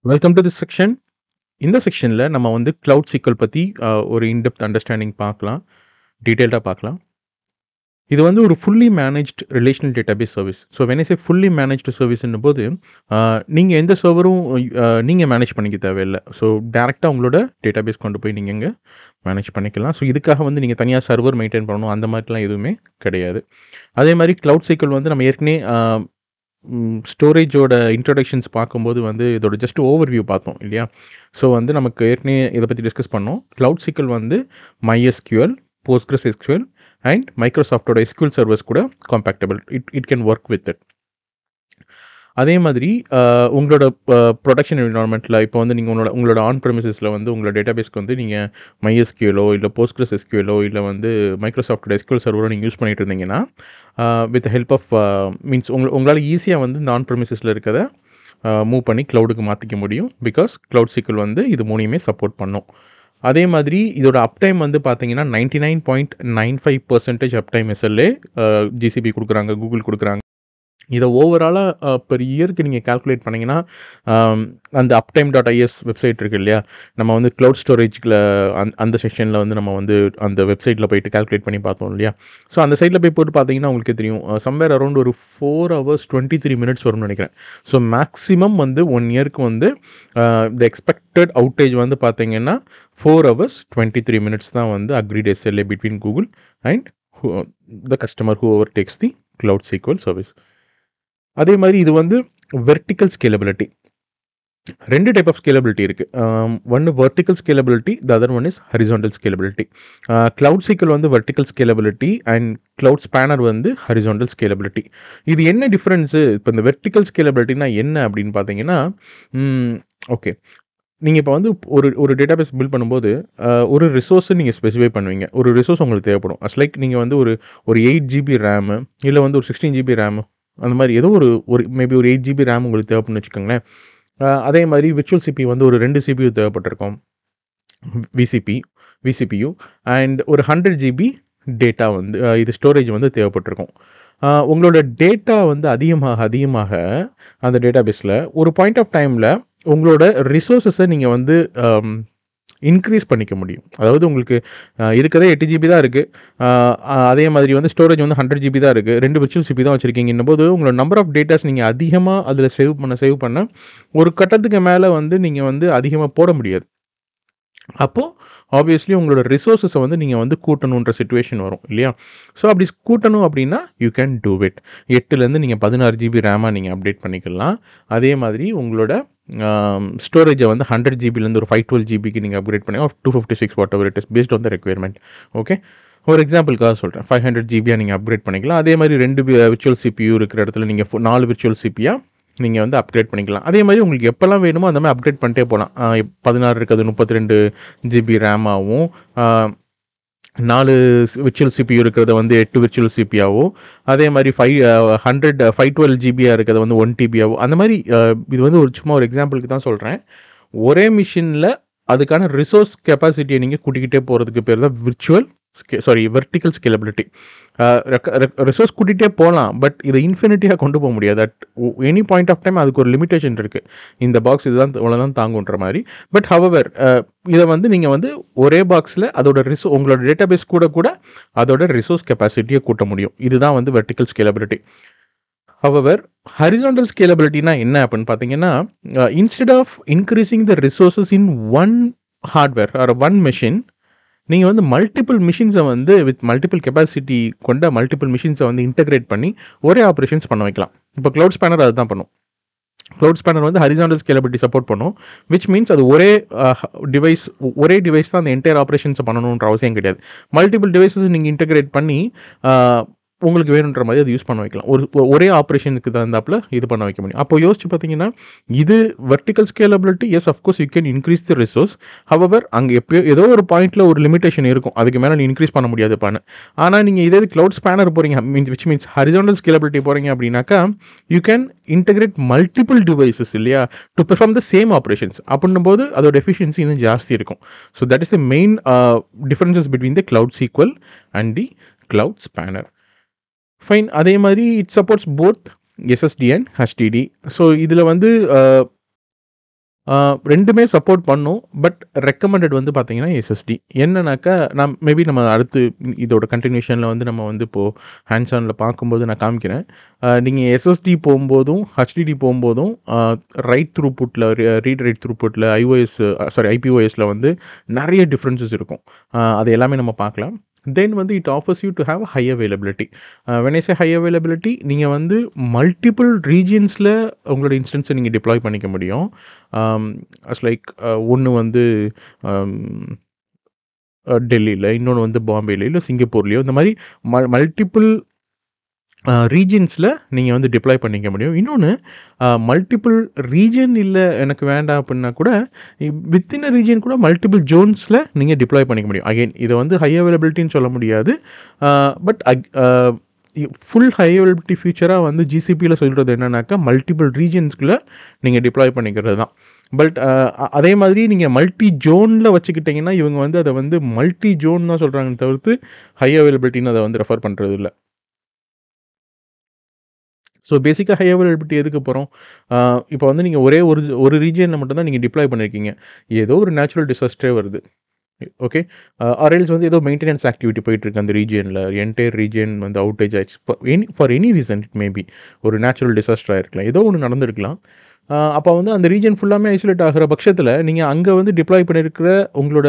Welcome to this section. இந்த செக்ஷனில் நம்ம வந்து கிளவுட் சீக்வல் பற்றி ஒரு இன்டெப்த் அண்டர்ஸ்டாண்டிங் பார்க்கலாம், டீட்டெயில்டாக பார்க்கலாம். இது வந்து ஒரு fully managed relational database service. So when I say fully managed சர்வீஸ்ன்னும் போது நீங்கள் எந்த சர்வரும் நீங்கள் மேனேஜ் பண்ணிக்க தேவையில்லை. ஸோ டேரெக்டாக உங்களோட டேட்டாபேஸ் கொண்டு போய் நீங்கள் இங்கே மேனேஜ் பண்ணிக்கலாம். ஸோ இதுக்காக வந்து நீங்கள் தனியாக சர்வர் மெயின்டைன் பண்ணணும் அந்த மாதிரிலாம் எதுவுமே கிடையாது. அதே மாதிரி கிளவுட் சீக்வல் வந்து நம்ம ஏற்கனவே ஸ்டோரேஜோட இன்ட்ரடக்ஷன்ஸ் பார்க்கும்போது வந்து இதோட ஜஸ்ட் ஓவர்வியூ பார்த்தோம் இல்லையா? ஸோ வந்து நமக்கு ஏற்கனவே இதை பற்றி டிஸ்கஸ் பண்ணோம். கிளவுட் சீக்வல் வந்து MySQL, PostgreSQL அண்ட் மைக்ரோசாஃப்டோட SQL சர்வர்ஸ் கூட compatible. It can work with it. அதே மாதிரி உங்களோட ப்ரொடக்ஷன் என்விரான்மெண்ட்டில் இப்போ வந்து நீங்கள் உங்களோட ஆன் ப்ரெமிசஸில் வந்து உங்களோட டேட்டாபேஸ்க்கு வந்து நீங்கள் MySQLோ இல்லை PostgreSQLோ இல்லை வந்து மைக்ரோசாஃப்டோட SQL சர்வரோ நீங்கள் யூஸ் பண்ணிட்டு இருந்தீங்கன்னா வித் ஹெல்ப் ஆஃப் மீன்ஸ் உங்களால் ஈஸியாக வந்து இந்த ஆன் ப்ரெமிசஸில் இருக்கிறத மூவ் பண்ணி க்ளவுடுக்கு மாற்றிக்க முடியும். பிகாஸ் கிளவுட் சீக்வல் வந்து இது மூணையுமே சப்போர்ட் பண்ணும். அதே மாதிரி இதோட அப்டைம் வந்து பார்த்தீங்கன்னா 99.95% அப்டைம் SLA GCP கொடுக்குறாங்க, கூகுள் கொடுக்குறாங்க. இதை ஓவராலாக பெர் இயருக்கு நீங்கள் கால்குலேட் பண்ணிங்கன்னா அந்த uptime.is வெப்சைட் இருக்குது இல்லையா? நம்ம வந்து க்ளவுட் ஸ்டோரேஜில் அந்த செக்ஷனில் வந்து நம்ம வந்து அந்த வெப்சைட்டில் போயிட்டு கால்குலேட் பண்ணி பார்த்தோம் இல்லையா? ஸோ அந்த சைட்டில் போய் போட்டு பார்த்தீங்கன்னா உங்களுக்கு தெரியும் சம்வேர் அரௌண்ட் ஒரு 4 hours 23 minutes வரும்னு நினைக்கிறேன். ஸோ மேக்ஸிமம் வந்து 1 yearக்கு வந்து த எக்ஸ்பெக்டட் அவுட்டேஜ் வந்து பார்த்தீங்கன்னா 4 hours 23 minutes தான் வந்து agreed SLA between Google and the customer whoever takes the cloud SQL service. அதே மாதிரி இது வந்து vertical scalability. 2 type of scalability இருக்குது. ஒன்று vertical scalability, the other one is horizontal scalability. Cloud sequel வந்து vertical scalability and cloud spanner வந்து horizontal scalability. இது என்ன டிஃப்ரென்ஸு? இப்போ இந்த வெர்டிக்கல் ஸ்கேலபிலிட்டினா என்ன அப்படின்னு பார்த்தீங்கன்னா, ஓகே, நீங்கள் இப்போ வந்து ஒரு டேட்டாபேஸ் பில்ட் பண்ணும்போது ஒரு ரிசோர்ஸை நீங்கள் ஸ்பெசிஃபை பண்ணுவீங்க. ஒரு ரிசோர்ஸ் உங்களுக்கு தேவைப்படும். அஸ் லைக் நீங்கள் வந்து ஒரு 8 GB ரேமு இல்லை வந்து ஒரு 16 GB ரேமு அந்த மாதிரி ஏதோ ஒரு மேபி ஒரு 8 GB ரேம் உங்களுக்கு தேவைப்படுன்னு வச்சுக்கோங்களேன். அதே மாதிரி விர்ச்சுவல் CPU வந்து ஒரு 2 CPU தேவைப்பட்டிருக்கும், விசிபியு அண்ட் ஒரு 100 GB டேட்டா வந்து இது ஸ்டோரேஜ் வந்து தேவைப்பட்டிருக்கும். உங்களோட டேட்டா வந்து அதிகமாக அந்த டேட்டாபேஸில் ஒரு பாயிண்ட் ஆஃப் டைமில் உங்களோட ரிசோர்ஸஸை நீங்கள் வந்து இன்க்ரீஸ் பண்ணிக்க முடியும். அதாவது உங்களுக்கு இருக்கிறதே 8 GB தான் இருக்குது. அதே மாதிரி வந்து ஸ்டோரேஜ் வந்து 100 GB தான் இருக்குது. 2 விர்ச்சுவல் CPU தான் வச்சுருக்கீங்கன்னும் போது உங்களோட நம்பர் ஆஃப் டேட்டாஸ் நீங்கள் அதிகமாக அதில் சேவ் பண்ண ஒரு கட்டத்துக்கு மேலே வந்து நீங்கள் வந்து அதிகமாக போட முடியாது. அப்போது ஆப்வியஸ்லி உங்களோட ரிசோர்ஸஸை வந்து நீங்கள் வந்து கூட்டணுன்ற சிச்சுவேஷன் வரும் இல்லையா? ஸோ அப்படி கூட்டணும் அப்படின்னா யூ கேன் டூ இட். 8லேருந்து நீங்கள் 16 GB ரேமாக நீங்கள் அப்டேட் பண்ணிக்கலாம். அதே மாதிரி உங்களோட ஸ்டோரேஜை வந்து 100 GBலேருந்து ஒரு 512 GBக்கு நீங்கள் அப்கிரேட் பண்ணி 256 what ever it is based on the requirement. Okay, ஒரு எக்ஸாம்பிளுக்காக சொல்கிறேன். 500 GB நீங்கள் அப்கிரேட் பண்ணிக்கலாம். அதே மாதிரி 2 விர்ச்சுவல் CPU இருக்கிற இடத்துல நீங்கள் 4 விர்ச்சுவல் CPU நீங்கள் வந்து அப்கிரேட் பண்ணிக்கலாம். அதே மாதிரி உங்களுக்கு எப்போல்லாம் வேணுமோ அந்த மாதிரி அப்கிரேட் பண்ணிட்டே போகலாம். 16 இருக்கிறது 32 GB ரேமாகவும் 4 விர்ச்சுவல் CPU இருக்கிறத வந்து 8 விர்ச்சுவல் CPU அதே மாதிரி 512 GB இருக்கிறத வந்து 1 TB அந்த மாதிரி இது வந்து சும்மா ஒரு எக்ஸாம்பிளுக்கு தான் சொல்கிறேன். ஒரே மிஷினில் அதுக்கான ரிசோர்ஸ் கெப்பாசிட்டியை நீங்கள் கூட்டிக்கிட்டே போகிறதுக்கு பேர் தான் வெர்டிக்கல் ஸ்கேலபிலிட்டி. ரிசோர்ஸ் கூட்டிகிட்டே போகலாம், பட் இதை இன்ஃபினிட்டியாக கொண்டு போக முடியாது. At any point of time அதுக்கு ஒரு லிமிட்டேஷன் இருக்குது. இந்த பாக்ஸ் இதுதான் இவ்வளோதான் தாங்குன்ற மாதிரி. பட் ஹவவர் இதை வந்து நீங்கள் வந்து ஒரே பாக்ஸில் அதோட உங்களோட டேட்டாபேஸ் கூட அதோட ரிசோர்ஸ் கெப்பாசிட்டியை கூட்ட முடியும். இதுதான் வந்து வெர்டிக்கல் ஸ்கேலபிலிட்டி. ஹவவர் ஹரிசாண்டல் ஸ்கேலபிலிட்டினா என்ன அப்படின்னு பார்த்தீங்கன்னா, instead of increasing the resources in one hardware or one machine, நீங்கள் வந்து மல்டிபிள் மிஷின்ஸை வந்து வித் மல்டிபிள் கெப்பாசிட்டி கொண்ட மல்டிபிள் மிஷின்ஸை வந்து இன்டெகிரேட் பண்ணி ஒரே ஆப்ரேஷன்ஸ் பண்ண வைக்கலாம். இப்போ கிளவுட் ஸ்பேனர் அதுதான் பண்ணும். கிளவுட் ஸ்பேனர் வந்து ஹரிசாண்டல் ஸ்கேலபிலிட்டி சப்போர்ட் பண்ணும். விச் மீன்ஸ் அது ஒரே டிவைஸ் தான் அந்த என்டையர் ஆப்ரேஷன்ஸை பண்ணணுன்ற அவசியம் கிடையாது. மல்டிபிள் டிவைஸஸ் நீங்கள் இன்டெகிரேட் பண்ணி உங்களுக்கு வேணுன்ற மாதிரி அது யூஸ் பண்ண வைக்கலாம். ஒரே ஆப்ரேஷனுக்கு தகுந்தாப்பில் இது பண்ண வைக்க முடியும். அப்போ யோசிச்சு பார்த்தீங்கன்னா, இது vertical scalability. Yes, of course you can increase the resource. However அங்கே ஏதோ ஒரு பாயிண்ட்டில் ஒரு லிமிடேஷன் இருக்கும், அதுக்கு மேலே நீ இன்க்ரீஸ் பண்ண முடியாதுப்பான்னு. ஆனால் நீங்கள் இதே கிளவுட் ஸ்பேனர் போகிறீங்க, விச் மீன்ஸ் ஹரிசாண்டல் ஸ்கேலபிலிட்டி போகிறீங்க அப்படின்னாக்கா you can integrate multiple devices இல்லையா to perform the same operations. அப்படின்னும் போது அதோட எஃபிஷியன்சி இன்னும் ஜாஸ்தி இருக்கும். So that is the main differences between the cloud sequel and the cloud spanner. Fine. அதே மாதிரி it supports both SSD and HDD. So இதில் வந்து 2மே சப்போர்ட் பண்ணும். பட் ரெக்கமெண்டட் வந்து பார்த்தீங்கன்னா எஸ்எஸ்டி. என்னன்னாக்கா, நம்ம அடுத்து இதோட கன்டினியூஷன்ல வந்து நம்ம வந்து இப்போ ஹேண்ட்ஸ் ஆன்ல பார்க்கும்போது நான் காமிக்கிறேன். நீங்க எஸ்எஸ்டி போம்போதும், ஹெச்டிடி போம்போதும் ரைட் த்ரூபுட்ல ரீட் ரைட் த்ரூபுட்ல ஐபிஓஎஸ்ல வந்து நெறைய டிஃபரன்சஸ் இருக்கும். அது எல்லாமே நம்ம பார்க்கலாம். தென் வந்து it offers you to have high availability. When I say high availability, நீங்க வந்து மல்டிபிள் ரீஜியன்ஸ்ல உங்களோட இன்ஸ்டன்ஸை நீங்க டிப்ளாய் பண்ணிக்க முடியும். அஸ் லைக் ஒண்ணு வந்து அம் டெல்லியில, இன்னொன்னு வந்து பாம்பேல, இல்ல சிங்கப்பூர்லயோ இந்த மாரி மல்டிபிள் ரீஜியன்ஸ்ல நீங்க வந்து டிப்ளாய் பண்ணிக்க முடியும். இன்னொன்னு மல்டிபிள் ரீஜியன் இல்ல எனக்கு வேண்டாம் அப்டின்னா கூட, வித்தின் அ ரீஜியன் கூட மல்டிபிள் ஜோன்ஸ்ல நீங்க டிப்ளாய் பண்ணிக்க முடியும். அகைன் இத வந்து ஹை அவைலபிலிட்டின்னு சொல்ல முடியாது. பட் ஃபுல் ஹை அவைலபிலிட்டி ஃபீச்சரா வந்து ஜிசிபில சொல்றது என்னன்னாக்கா, மல்டிபிள் ரீஜியன்ஸ்குள்ள நீங்க டிப்ளாய் பண்ணிக்கிறது தான். பட் அதே மாதிரி நீங்க மல்டி ஜோன்ல வச்சுக்கிட்டீங்கன்னா, இவங்க வந்து அத வந்து மல்டி ஜோன் தான் சொல்றாங்களே தவிர்த்து, ஹை அவைலபிலிட்டின்னு அத வந்து ரெஃபர் பண்றது இல்ல. ஸோ பேசிக்கா ஹை அவைலபிலிட்டி எதுக்கு போறோம்? இப்போ வந்து நீங்க ஒரே ஒரு ரீஜியன்ல மட்டும் தான் நீங்க டிப்ளாய் பண்ணியிருக்கீங்க. ஏதோ ஒரு நேச்சுரல் டிசாஸ்டரே வருது. ஓகே. ஆர் எல்ஸ் வந்து ஏதோ மெயின்டனன்ஸ் ஆக்டிவிட்டி போயிட்டுருக்கு அந்த ரீஜியன்ல. என்டையர் ரீஜியன் வந்து அவுட்டேஜ் ஆயிடுச்சு. For any reason it may be. ஒரு நேச்சுரல் டிசாஸ்டர் ஆயிருக்கலாம். ஏதோ ஒண்ணு நடந்திருக்கலாம். அப்போ வந்து அந்த ரீஜியன் ஃபுல்லாமே ஐசோலேட் ஆகுற பட்சத்தில, நீங்க அங்க வந்து டிப்ளாய் பண்ணியிருக்கிற உங்களோட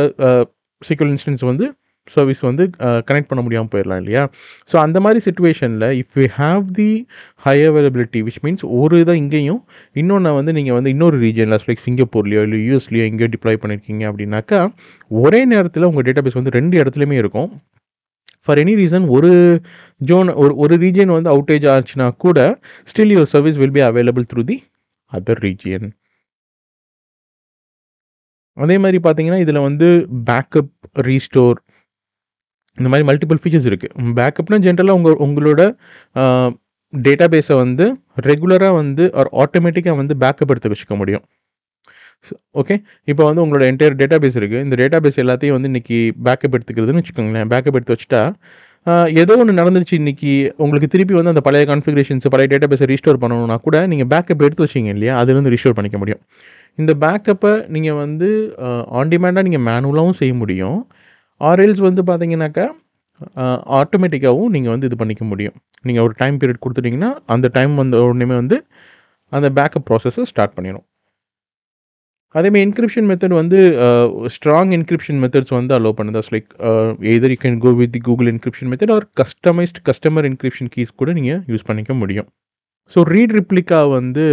SQL இன்ஸ்டன்ஸ் வந்து சர்வீஸ் வந்து கனெக்ட் பண்ண முடியாம போயிரலாம் இல்லையா? ஸோ அந்த மாரி சிச்சுவேஷன்ல if we have the high availability which means ஒரு இத இங்கேயும், இன்னொன்ன வந்து நீங்க வந்து இன்னொரு ரீஜியன்ல லைக் சிங்கப்பூர்லயோ, இல்ல யுஎஸ்லயோ எங்கேயோ டிப்ளாய் பண்ணியிருக்கீங்க அப்படின்னாக்கா, ஒரே நேரத்தில உங்க டேட்டாபேஸ் வந்து 2 இடத்துலயுமே இருக்கும். ஃபார் எனி ரீசன் ஒரு ஜோன் ஒரு ரீஜியன் வந்து அவுட்டேஜ் ஆச்சுன்னா கூட, still your service will be available through the other region. அதே மாரி பார்த்தீங்கன்னா, இதில வந்து பேக்கப், ரீஸ்டோர் இந்த மாரி மல்டிபிள் ஃபீச்சர்ஸ் இருக்கு. பேக்கப்னா ஜென்ரலா உங்களோட அ டேட்டாபேஸ வந்து ரெகுலரா வந்து ஆட்டோமேட்டிக்கா வந்து பேக்கப் எடுத்து வச்சுக்க முடியும். ஓகே. இப்போ வந்து உங்களோட என்டையர் டேட்டாபேஸ் இருக்கு. இந்த டேட்டாபேஸ் எல்லாத்தையும் வந்து இன்னைக்கு பேக்கப் எடுத்துக்கிறதுன்னு வச்சுக்கோங்களேன். பேக்கப் எடுத்து வச்சுட்டா, ஏதோ ஒண்ணு நடந்துருச்சு இன்னைக்கு, உங்களுக்கு திருப்பி வந்து அந்த பழைய கான்ஃபிகரேஷன்ஸ், பழைய டேட்டாபேஸ ரீஸ்டோர் பண்ணணும்னா கூட, நீங்க பேக்கப் எடுத்து வச்சீங்க இல்லையா? அதிலிருந்து ரீஸ்டோர் பண்ணிக்க முடியும். இந்த பேக்கப்ப நீங்க வந்து ஆன் டிமாண்டா நீங்க மேனுவலாவும் செய்ய முடியும். ஆர் எல்ஸ் வந்து பார்த்தீங்கன்னாக்கா, ஆட்டோமேட்டிக்காவும் நீங்க வந்து இது பண்ணிக்க முடியும். நீங்க ஒரு டைம் பீரியட் குடுத்துட்டீங்கன்னா, அந்த டைம் வந்த உடனேயுமே வந்து அந்த பேக்கப் ப்ராசஸ ஸ்டார்ட் பண்ணிரும். அதேமாரி என்கிரிப்ஷன் மெத்தட் வந்து ஸ்ட்ராங் என்கிரிப்ஷன் மெத்தட்ஸ் வந்து அலோவ் பண்ணுது. Like either you can go with the Google encryption method or customized customer encryption keys கூட நீங்க யூஸ் பண்ணிக்க முடியும். ஸோ ரீட் ரிப்ளிகா வந்து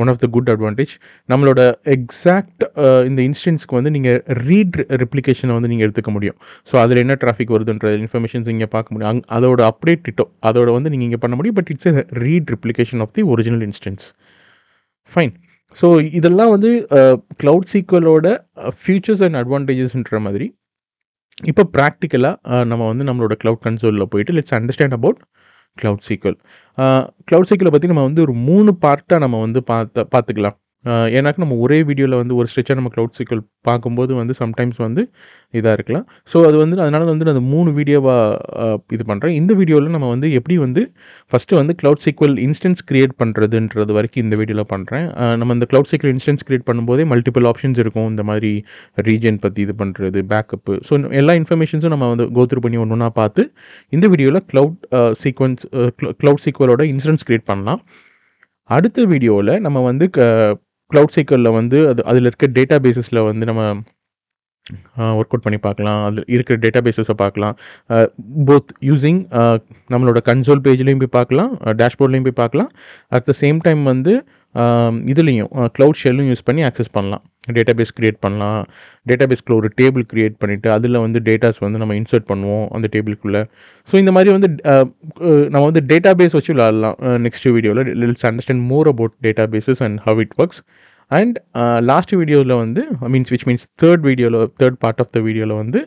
one of the good advantage. நம்மளோட எக்ஸாக்ட் இந்த இன்ஸ்டன்ஸ்க்கு வந்து நீங்க ரீட் ரெப்ளிகேஷன வந்து நீங்க எடுத்துக்க முடியும். ஸோ அதில என்ன டிராஃபிக் வருதுன்ற இன்ஃபர்மேஷன்ஸ் இங்க பார்க்க முடியும். அதோட அப்டேட் டிட்டோ அதோட வந்து நீங்க இங்க பண்ண முடியும். But it's a read replication of the original instance. Fine. So இதெல்லாம் வந்து கிளவுட் சீக்வலோட ஃபியூச்சர்ஸ் அண்ட் அட்வான்டேஜஸ்ன்ற மாதிரி. இப்போ பிராக்டிகலா நம்ம வந்து நம்மளோட கிளவுட் கன்சோல்ல போயிட்டு let's understand about cloud sequel. Cloud சீக்வலை பத்தி நம்ம வந்து ஒரு 3 பார்ட்டா நம்ம வந்து பார்த்துக்கலாம். ஏன்னாக்க நம்ம ஒரே வீடியோல வந்து ஒரு ஸ்ட்ரெச்சா நம்ம கிளவுட் சீக்வல் பார்க்கும்போது வந்து சம்டைம்ஸ் வந்து இதா இருக்கலாம். ஸோ அது வந்து அதனால வந்து நான் 3 வீடியோவா இது பண்றேன். இந்த வீடியோல நம்ம வந்து எப்படி வந்து ஃபர்ஸ்ட்டு வந்து கிளவுட் சீக்வல் இன்ஸ்டன்ஸ் கிரியேட் பண்றதுன்றது வரைக்கும் இந்த வீடியோல பண்றேன். நம்ம இந்த கிளவுட் சீக்வல் இன்ஸ்டன்ஸ் கிரியேட் பண்ணும்போதே மல்டிபிள் ஆப்ஷன்ஸ் இருக்கும். இந்த மாதிரி ரீஜன் பத்தி இது பண்றது, பேக்கப்பு. ஸோ எல்லா இன்ஃபர்மேஷன்ஸும் நம்ம வந்து கோ த்ரூ பண்ணி ஒண்ணா பார்த்து, இந்த வீடியோல கிளவுட் சீக்வலோட இன்ஸ்டன்ஸ் கிரியேட் பண்ணலாம். அடுத்த வீடியோல நம்ம வந்து கிளவுட் சீக்வல்ல வந்து அதில இருக்க டேட்டாபேஸஸ்ல வந்து நம்ம ஒர்க் அவுட் பண்ணி பார்க்கலாம். அதில இருக்கிற டேட்டாபேஸஸ பார்க்கலாம். போத் யூசிங் நம்மளோட கன்சோல் பேஜ்லயும் போய் பார்க்கலாம். டேஷ்போர்ட்லயும் போய் பார்க்கலாம். அட் த சேம் டைம் வந்து இதுலயும் கிளவுட் ஷெல்லும் யூஸ் பண்ணி ஆக்சஸ் பண்ணலாம். டேட்டாபேஸ் கிரியேட் பண்ணலாம். டேட்டாபேஸ்க்குள்ள ஒரு டேபிள் கிரியேட் பண்ணிட்டு, அதில வந்து டேட்டாஸ் வந்து நம்ம இன்சர்ட் பண்ணுவோம் அந்த டேபிள்க்குள்ள. ஸோ இந்த மாரி வந்து நம்ம வந்து டேட்டாபேஸ் வச்சு விளையாடலாம். நெக்ஸ்ட் வீடியோல let's understand more about databases and how it works. And last வீடியோல வந்து which means third part of the வீடியோல வந்து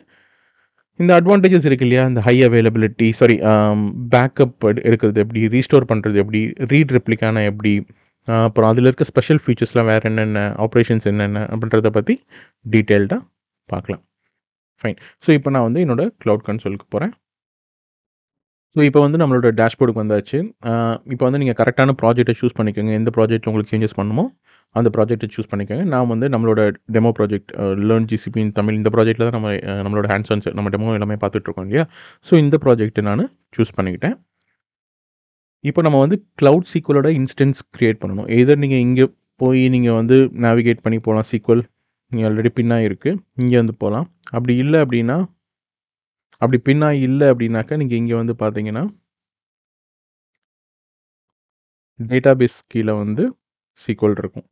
இந்த அட்வான்டேஜஸ் இருக்கு இல்லையா? இந்த ஹை அவைலபிலிட்டி பேக்கப் எடுக்கிறது எப்படி? ரீஸ்டோர் பண்ணுறது எப்படி? ரீட் ரெப்ளிகானா எப்படி? அப்புறம் அதில இருக்க ஸ்பெஷல் ஃபீச்சர்ஸ்லாம் வேறு என்னென்ன? ஆப்ரேஷன்ஸ் என்னென்ன? அப்படின்றத பத்தி டீட்டெயில்டா பார்க்கலாம். ஃபைன். ஸோ இப்போ நான் வந்து என்னோட கிளவுட் கன்சோலுக்கு போறேன். ஸோ இப்போ வந்து நம்மளோட டேஷ்போர்டுக்கு வந்தாச்சு. இப்போ வந்து நீங்க கரெக்ட்டான ப்ராஜெக்ட்ட சூஸ் பண்ணிக்கோங்க. எந்த ப்ராஜெக்ட்ல உங்களுக்கு சேஞ்சஸ் பண்ணணுமோ, அந்த ப்ராஜெக்ட்ட சூஸ் பண்ணிக்கோங்க. நான் வந்து நம்மளோட டெமோ ப்ராஜெக்ட் லேர்ன் ஜிசிபி இன் தமிழ் இந்த ப்ராஜெக்ட்ல தான் நம்மளோட ஹேண்ட்ஸ் ஆன்ஸ் நம்ம டெமோ எல்லாமே பார்த்துட்ருக்கோம் இல்லையா? ஸோ இந்த ப்ராஜெக்ட்ட நானு சூஸ் பண்ணிக்கிட்டேன். இப்போ நம்ம வந்து கிளவுட் சீக்வலோட இன்ஸ்டன்ஸ் கிரியேட் பண்ணணும். எய்தர் நீங்க இங்க போய் நீங்க வந்து நேவிகேட் பண்ணி போலாம். சீக்வல் இங்க ஆல்ரெடி பின் ஆயிருக்கு. இங்க வந்து போலாம். அப்படி இல்ல அப்படின்னா அப்படி பின் ஆகி இல்ல அப்படின்னாக்கா, நீங்க இங்க வந்து பார்த்தீங்கன்னா டேட்டாபேஸ் கீழ வந்து SQL இருக்கும்.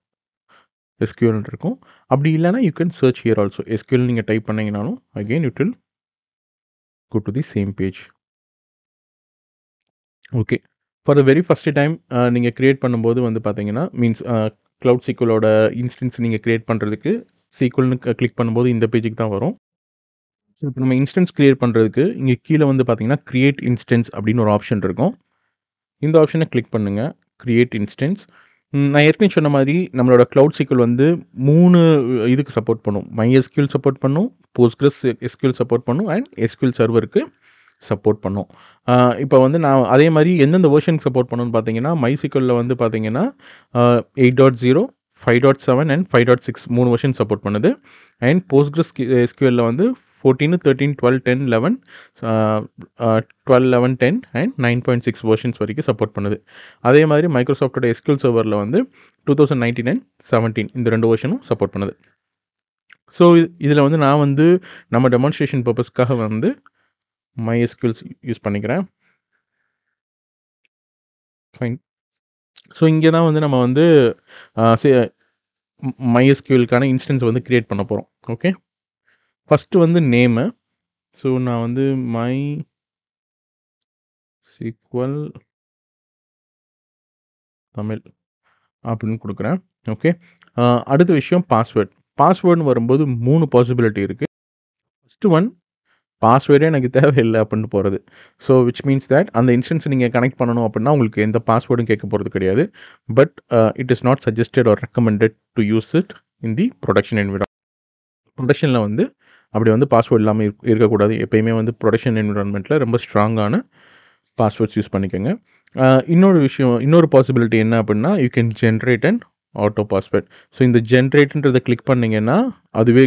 SQL இருக்கும். அப்படி இல்லன்னா you can search here also. SQL நீங்க டைப் பண்ணீங்கனாலும் again it will go to the same page. Okay. For the very first time நீங்க கிரியேட் பண்ணும்போது வந்து பார்த்தீங்கன்னா, மீன்ஸ் கிளவுட் SQLோட இன்ஸ்டன்ஸ் நீங்க கிரியேட் பண்றதுக்கு SQLன்னு கிளிக் பண்ணும்போது இந்த பேஜுக்கு தான் வரும். ஸோ இப்போ நம்ம இன்ஸ்டன்ஸ் கிரியேட் பண்றதுக்கு இங்க கீழ வந்து பார்த்தீங்கன்னா, கிரியேட் இன்ஸ்டன்ஸ் அப்படின்னு ஒரு ஆப்ஷன் இருக்கும். இந்த ஆப்ஷன கிளிக் பண்ணுங்க. Create instance. நான் ஏற்கனவே சொன்ன மாரி நம்மளோட கிளவுட் SQL வந்து 3 இதுக்கு சப்போர்ட் பண்ணும். MySQL சப்போர்ட் பண்ணும், Postgres SQL சப்போர்ட் பண்ணும் அண்ட் SQL சர்வருக்கு சப்போர்ட் பண்ணும். இப்போ வந்து நான் அதே மாரி எந்தெந்த வெர்ஷனுக்கு சப்போர்ட் பண்ணும்னு பார்த்தீங்கன்னா, MySQLல வந்து பார்த்தீங்கன்னா 8.0, 5.7 அண்ட் 5.6 3 வெர்ஷன் சப்போர்ட் பண்ணுது. அண்ட் Postgres SQLல வந்து 14, 13, 12, 10, 11 12, 11, 10 அண்ட் 9.6 வெர்ஷன்ஸ் வரைக்கும் சப்போர்ட் பண்ணுது. அதே மாதிரி மைக்ரோசாஃப்ட்டோட SQL சர்வரில் வந்து 2019 அண்ட் 17 இந்த 2 வெர்ஷனும் சப்போர்ட் பண்ணுது. ஸோ இதில் வந்து நான் வந்து நம்ம டெமான்ஸ்ட்ரேஷன் பர்பஸ்க்காக வந்து MySQL யூஸ் பண்ணிக்கிறேன். ஃபைன். ஸோ இங்கே தான் வந்து நம்ம வந்து MySQLக்கான இன்ஸ்டன்ஸ் வந்து கிரியேட் பண்ண போகிறோம். ஓகே. ஃபஸ்ட்டு வந்து நேமு. ஸோ நான் வந்து MySQL தமிழ் அப்படின்னு கொடுக்குறேன். ஓகே. அடுத்த விஷயம் பாஸ்வேர்ட். பாஸ்வேர்டுன்னு வரும்போது 3 பாசிபிலிட்டி இருக்கு. ஃபர்ஸ்ட்டு ஒன் பாஸ்வேர்டே எனக்கு தேவையில்ல அப்படின்னு போறது. ஸோ விச் மீன்ஸ் தட் அந்த இன்ஸ்டன்ஸ் நீங்க கனெக்ட் பண்ணணும் அப்படின்னா, உங்களுக்கு எந்த பாஸ்வேர்டும் கேட்க போறது கிடையாது. But it is not suggested or recommended to use it in the production environment. புரொடக்ஷன்ல வந்து அப்படி வந்து பாஸ்வேர்ட் இல்லாம இருக்கக்கூடாது. எப்பயுமே வந்து புரொடக்ஷன் என்விரான்மென்ட்ல ரொம்ப ஸ்ட்ராங்கான பாஸ்வேர்ட்ஸ் யூஸ் பண்ணிக்கோங்க. இன்னொரு பாசிபிலிட்டி என்ன அப்படின்னா, you can generate and auto password. So இந்த ஜென்ரேட்ன்றதை கிளிக் பண்ணீங்கன்னா, அதுவே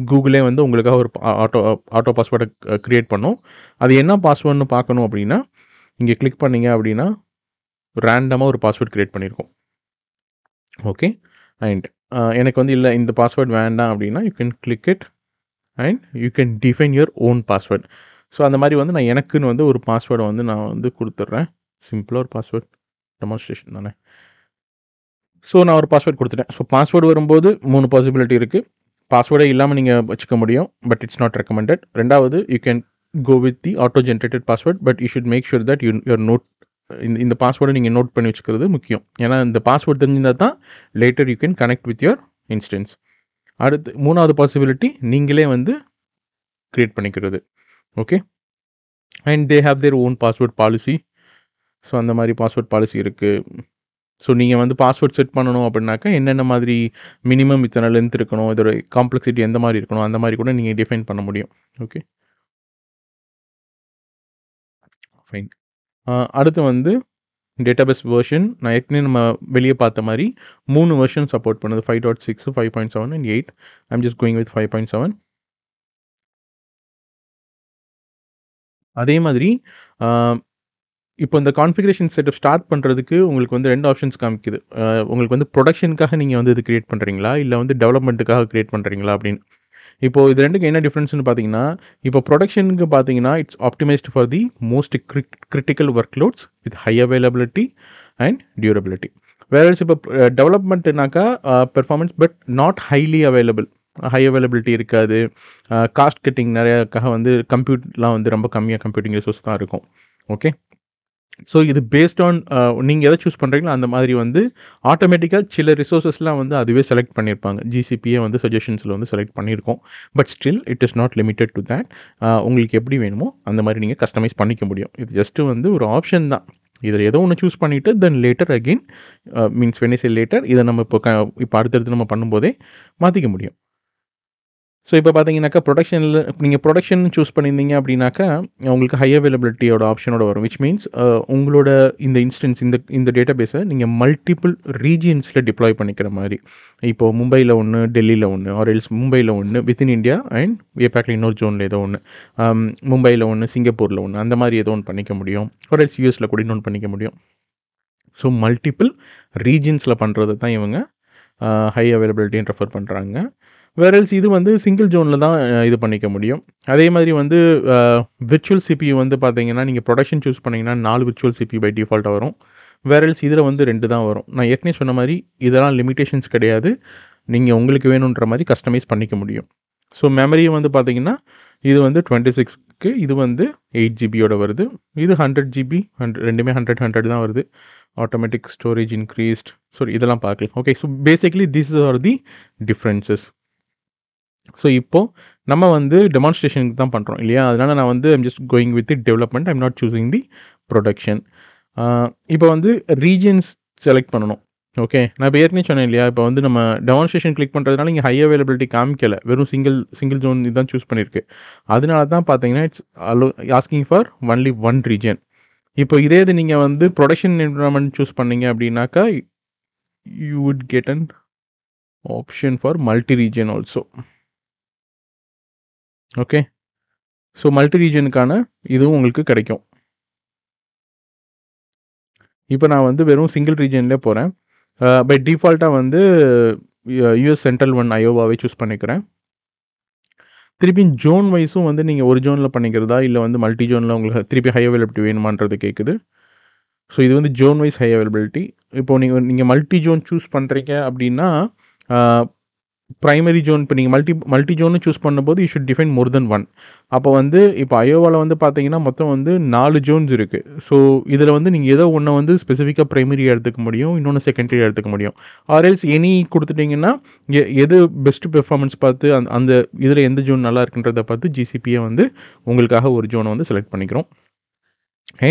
கூகுளே வந்து உங்களுக்காக ஒரு ஆட்டோ பாஸ்வேர்டை கிரியேட் பண்ணும். அது என்ன பாஸ்வேர்டுன்னு பார்க்கணும் அப்படின்னா, இங்கே கிளிக் பண்ணீங்க அப்படின்னா, ரேண்டமாக ஒரு பாஸ்வேர்ட் கிரியேட் பண்ணியிருக்கோம். ஓகே. அண்ட் எனக்கு வந்து இல்லை இந்த பாஸ்வேர்ட் வேண்டாம் அப்படின்னா, you can click it and you can define your own password. So அந்த மாதிரி வந்து நான் எனக்குன்னு வந்து ஒரு பாஸ்வேர்டை வந்து நான் வந்து கொடுத்துட்றேன். சிம்பிளாக ஒரு பாஸ்வேர்ட் டெமான்ஸ்ட்ரேஷன் தானே. ஸோ நான் ஒரு பாஸ்வேர்ட் கொடுத்துட்டேன். ஸோ பாஸ்வேர்டு வரும்போது 3 பாசிபிலிட்டி இருக்குது. பாஸ்வேர்டே இல்லாமல் நீங்கள் வச்சுக்க முடியும். But it's not recommended. ரெண்டாவது you can go with the auto generated password. But you should make sure that your note இந்த பாஸ்வேர்டை நீங்கள் நோட் பண்ணி வச்சுக்கிறது முக்கியம். ஏன்னா இந்த பாஸ்வேர்ட் தெரிஞ்சிருந்தால் தான் later you can connect with your instance. அடுத்து 3வது பாசிபிலிட்டி நீங்களே வந்து கிரியேட் பண்ணிக்கிறது. Okay. And they have their own password policy. So அந்த மாதிரி பாஸ்வேர்ட் பாலிசி இருக்குது. ஸோ நீங்கள் வந்து பாஸ்வேர்ட் செட் பண்ணணும் அப்படின்னாக்கா என்னென்ன மாதிரி மினிமம் இத்தனை லென்த் இருக்கணும், இதோட காம்ப்ளெக்சிட்டி எந்த மாதிரி இருக்கணும், அந்த மாதிரி கூட நீங்கள் டிஃபைன் பண்ண முடியும். ஓகே. ஃபைன். அடுத்து வந்து டேட்டாபேஸ் வெர்ஷன் நான் ஏற்கனவே நம்ம வெளியே பார்த்த மாதிரி 3 வெர்ஷன் சப்போர்ட் பண்ணுது. 5.6, 5.7 and 8. I'm just going with 5.7. அதே மாதிரி இப்போ இந்த கான்ஃபிகரேஷன் செட்டப் ஸ்டார்ட் பண்ணுறதுக்கு உங்களுக்கு வந்து 2 ஆப்ஷன்ஸ் காமிக்குது. உங்களுக்கு வந்து ப்ரொடக்ஷனுக்காக நீங்கள் வந்து இது கிரியேட் பண்ணுறீங்களா, இல்லை வந்து டெவலப்மெண்ட்டுக்காக கிரியேட் பண்ணுறீங்களா அப்படின்னு. இப்போது இது 2க்கும் என்ன டிஃப்ரென்ஸ்னு பார்த்தீங்கன்னா, இப்போ ப்ரொடக்ஷனுக்கு பார்த்தீங்கன்னா it's optimized for the most critical workloads with high availability and durability. Whereas இப்போ டெவலப்மெண்ட்னாக்கா performance but not highly available. High availability இருக்காது. காஸ்ட் கட்டிங் நிறையாக்காக வந்து கம்ப்யூட்லாம் வந்து ரொம்ப கம்மியாக கம்ப்யூட்டிங் ரிசோர்ஸ் தான் இருக்கும். ஓகே. ஸோ இது பேஸ்ட் ஆன் நீங்கள் எதை சூஸ் பண்ணுறீங்களோ அந்த மாதிரி வந்து ஆட்டோமேட்டிக்காக சில ரிசோர்ஸஸ்லாம் வந்து அதுவே செலக்ட் பண்ணியிருப்பாங்க. ஜிசிபியே வந்து சஜஷன்ஸில் வந்து செலக்ட் பண்ணியிருக்கோம். But still it is not limited to that. உங்களுக்கு எப்படி வேணுமோ அந்த மாதிரி நீங்கள் கஸ்டமைஸ் பண்ணிக்க முடியும். இது ஜஸ்ட்டு வந்து ஒரு ஆப்ஷன் தான். இதில் ஏதோ ஒன்று சூஸ் பண்ணிவிட்டு then later again means when I say later இதை நம்ம இப்போ அடுத்தடுத்து நம்ம பண்ணும்போதே மாற்றிக்க முடியும். ஸோ இப்போ பார்த்தீங்கன்னாக்கா ப்ரொடக்ஷனில் நீங்கள் ப்ரொடக்ஷன் சூஸ் பண்ணியிருந்தீங்க அப்படின்னாக்கா உங்களுக்கு ஹை அவைலபிலிட்டியோட ஆப்ஷனோட வரும். விச் மீன்ஸ் உங்களோட இந்த இன்ஸ்டன்ஸ் இந்த டேட்டாபேஸை நீங்கள் மல்டிபிள் ரீஜியன்ஸில் டிப்ளாய் பண்ணிக்கிற மாதிரி. இப்போது மும்பையில் ஒன்று, டெல்லியில் ஒன்று, ஆர் எல்ஸ் மும்பையில் ஒன்று, வித்தின் இந்தியா அண்ட் ஏபேக்கில் இன்னொரு ஜோனில் ஏதோ ஒன்று, மும்பையில் ஒன்று, சிங்கப்பூரில் ஒன்று, அந்த மாதிரி ஏதோ ஒன்று பண்ணிக்க முடியும். ஆர் எல்ஸ் யூஎஸில் கூட இன்னொன்று பண்ணிக்க முடியும். ஸோ மல்டிபிள் ரீஜியன்ஸில் பண்ணுறது தான் இவங்க ஹை அவைலபிலிட்டின்னு ரெஃபர் பண்ணுறாங்க. வேறெல்ஸ் இது வந்து சிங்கிள் ஜோனில் தான் இது பண்ணிக்க முடியும். அதே மாதிரி வந்து விர்ச்சுவல் சிபியு வந்து பார்த்தீங்கன்னா, நீங்கள் ப்ரொடக்ஷன் சூஸ் பண்ணிங்கன்னா 4 விர்ச்சுவல் சிபியு பை டிஃபால்ட்டாக வரும். வேறெல்ஸ் இதில் வந்து 2 தான் வரும். நான் ஏற்கனவே சொன்ன மாதிரி இதெல்லாம் லிமிட்டேஷன்ஸ் கிடையாது. நீங்கள் உங்களுக்கு வேணுன்ற மாதிரி கஸ்டமைஸ் பண்ணிக்க முடியும். ஸோ மெமரியும் வந்து பார்த்தீங்கன்னா, இது வந்து 26க்கு, இது வந்து 8 ஜிபியோட வருது. இது 100 ஜிபி, ரெண்டுமே 100 தான் வருது. Automatic storage increased. ஸோ இதெல்லாம் பார்க்கலாம். Okay, so basically this are the differences. So இப்போது நம்ம வந்து டெமான்ஸ்ட்ரேஷனுக்கு தான் பண்ணுறோம் இல்லையா? அதனால் நான் வந்து I'm just going with the development, I'm not choosing the production. இப்போ வந்து ரீஜியன்ஸ் செலக்ட் பண்ணணும். ஓகே, நான் இப்போ ஏற்கனவே சொன்னேன் இல்லையா? இப்போ வந்து நம்ம டெமான்ஸ்ட்ரேஷன் கிளிக் பண்ணுறதுனால இங்கே ஹை அவைலபிலிட்டி காமிக்கலை, வெறும் சிங்கிள் ஜோன் இதுதான் சூஸ் பண்ணியிருக்கு. அதனால தான் பார்த்தீங்கன்னா it's asking for only one region. இப்போ இதே இது நீங்கள் வந்து ப்ரொடக்ஷன் என்விரான்மெண்ட் சூஸ் பண்ணீங்க அப்படின்னாக்கா you would get an option for multi region also. Okay, so multi ரீஜனுக்கான இதுவும் உங்களுக்கு கிடைக்கும். இப்போ நான் வந்து வெறும் சிங்கிள் ரீஜன்லேயே போகிறேன். பை டிஃபால்ட்டாக வந்து யூஎஸ் சென்ட்ரல் ஒன் அயோவாவே சூஸ் பண்ணிக்கிறேன். திருப்பி ஜோன் வைஸும் வந்து நீங்கள் ஒரு ஜோனில் பண்ணிக்கிறதா இல்லை வந்து மல்டி ஜோனில் உங்களுக்கு திருப்பி ஹை அவைலபிலிட்டி வேணுமான்றது கேட்குது. ஸோ இது வந்து ஜோன் வைஸ் ஹை அவைலபிலிட்டி. இப்போது நீங்கள் மல்டி ஜோன் சூஸ் பண்ணுறீங்க அப்படின்னா ப்ரைமரி ஜோன் இப்போ நீங்கள் மல்டி ஜோன்னு சூஸ் பண்ணும்போது you should define more then one. அப்போ வந்து இப்போ அயோவாவில் வந்து பார்த்தீங்கன்னா மொத்தம் வந்து 4 ஜோன்ஸ் இருக்குது. ஸோ இதில் வந்து நீங்கள் ஏதோ ஒன்று வந்து ஸ்பெசிஃபிக்காக ப்ரைமரியாக எடுத்துக்க முடியும், இன்னொன்று செகண்டரியாக எடுத்துக்க முடியும். ஆர்எல்ஸ் எனி கொடுத்துட்டிங்கன்னா எது பெஸ்ட்டு பெர்ஃபார்மன்ஸ் பார்த்து அந்த இதில் எந்த ஜோன் நல்லா இருக்குன்றதை பார்த்து ஜிசிபியை வந்து உங்களுக்காக ஒரு ஜோனை வந்து செலக்ட் பண்ணிக்கிறோம்.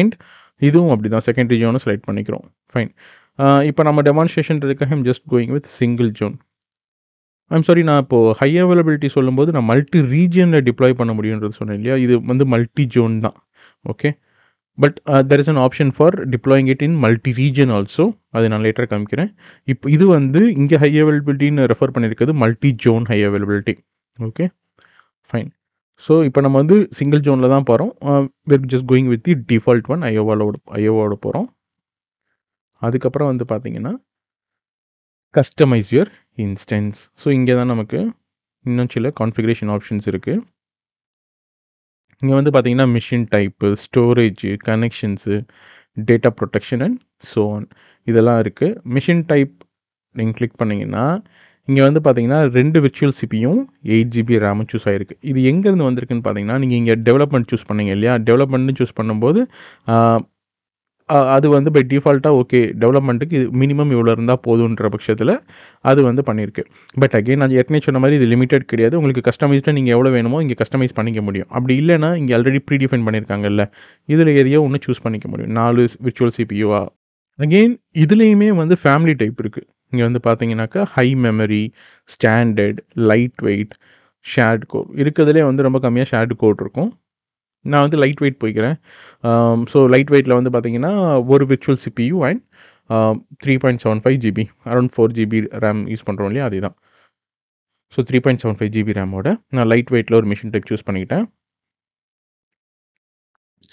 அண்ட் இதுவும் அப்படி தான், செகண்டரி ஜோனை செலக்ட் பண்ணிக்கிறோம். ஃபைன். இப்போ நம்ம டெமான்ஸ்ட்ரேஷன்றதுக்காக I'm just going with single zone. I'm sorry, நான் இப்போது ஹை அவைலபிலிட்டி சொல்லும்போது நான் மல்டி ரீஜியனில் டிப்ளாய் பண்ண முடியுன்றது சொன்னேன் இல்லையா? இது வந்து மல்டி ஜோன் தான். Okay, but there is an option for deploying it in multi region also. அது நான் லேட்டராக காமிக்கிறேன். இப்போ இது வந்து இங்கே ஹை அவைலபிலிட்டின்னு ரெஃபர் பண்ணியிருக்கிறது multi zone high availability. Okay, fine. So இப்போ நம்ம வந்து சிங்கிள் ஜோனில் தான் போகிறோம். We're just going with the default one அயோவாவோட போகிறோம். அதுக்கப்புறம் வந்து பார்த்தீங்கன்னா கஸ்டமைஸ் யுவர் இன்ஸ்டன்ஸ். ஸோ இங்கே தான் நமக்கு இன்னும் சில கான்ஃபிகரேஷன் ஆப்ஷன்ஸ் இருக்குது. இங்கே வந்து பார்த்தீங்கன்னா machine type, storage, connections, data protection and so on இதெல்லாம் இருக்குது. மிஷின் டைப் நீங்கள் கிளிக் பண்ணிங்கன்னா இங்கே வந்து பார்த்தீங்கன்னா 2 விர்ச்சுவல் சிபியும் 8 ஜிபி ரேமும் சூஸ் ஆகிருக்கு. இது எங்கேருந்து வந்திருக்குன்னு பார்த்தீங்கன்னா, நீங்கள் இங்கே டெவலப்மெண்ட் சூஸ் பண்ணீங்க இல்லையா? டெவலப்மெண்ட்னு சூஸ் பண்ணும்போது அது வந்து பை டிஃபால்ட்டாக ஓகே டெவலப்மெண்ட்டுக்கு இது மினிமம் இவ்வளோ இருந்தால் போதுன்ற பட்சத்தில் அது வந்து பண்ணியிருக்கு. பட் அகெயின் நான் ஏற்கனவே சொன்ன மாதிரி இது லிமிட்டட் கிடையாது. உங்களுக்கு கஸ்டமைஸ்டாக நீங்கள் எவ்வளோ வேணுமோ இங்கே கஸ்டமைஸ் பண்ணிக்க முடியும். அப்படி இல்லைன்னா இங்கே ஆல்ரெடி ப்ரீ டிஃபைன் பண்ணியிருக்காங்கல்ல, இதில் எதையோ ஒன்று சூஸ் பண்ணிக்க முடியும். 4 விர்ச்சுவல் சிபியூவா. அகெயின் இதுலேயுமே வந்து ஃபேமிலி டைப் இருக்குது. இங்கே வந்து பார்த்தீங்கன்னாக்கா high memory, standard, light weight, shared code இருக்கிறதுலே வந்து ரொம்ப கம்மியாக ஷேர்டு கோட் இருக்கும். நான் வந்து லைட் வெயிட் போய்க்கிறேன். ஸோ லைட் வெயிட்டில் வந்து பார்த்தீங்கன்னா ஒரு virtual CPU and 3.75 GB, around 4 GB RAM use பண்ணுறோம் இல்லையா? அதே தான். ஸோ 3.75 ஜிபி ரேமோட நான் லைட் வெயிட்டில் ஒரு மிஷின் டைப் சூஸ் பண்ணிக்கிட்டேன்.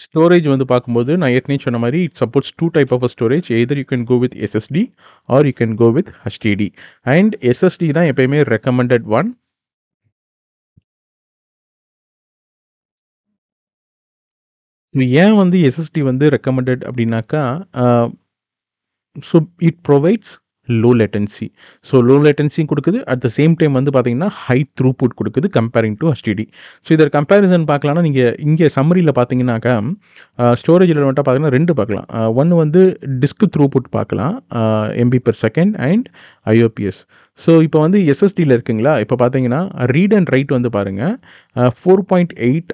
ஸ்டோரேஜ் வந்து பார்க்கும்போது நான் ஏற்கனவே சொன்ன மாதிரி it supports 2 type of storage. Either you can go with SSD or you can go with HDD. And SSD தான் எப்பயுமே ரெக்கமெண்டட் ஒன். ஏன் வந்து எஸ்எஸ்டி வந்து ரெக்கமெண்டட் அப்படின்னாக்கா, so it provides low latency. So low லேட்டன்சியும் கொடுக்குது, அட் த சேம் டைம் வந்து பார்த்தீங்கன்னா ஹை த்ரூபுட் கொடுக்குது கம்பேரிங் டு ஹெச்டிடி. ஸோ இதோட கம்பேரிசன் பார்க்கலாம்னா நீங்கள் இங்கே சம்மரியில் பார்த்தீங்கன்னாக்கா ஸ்டோரேஜில் மட்டும் பார்த்தீங்கன்னா 2 பார்க்கலாம். ஒன்று வந்து டிஸ்க் த்ரூபுட் பார்க்கலாம், MB per second and IOPS. So இப்போ வந்து எஸ்எஸ்டியில் இருக்குங்களா, இப்போ பார்த்தீங்கன்னா ரீட் அண்ட் ரைட் வந்து பாருங்கள் 4.8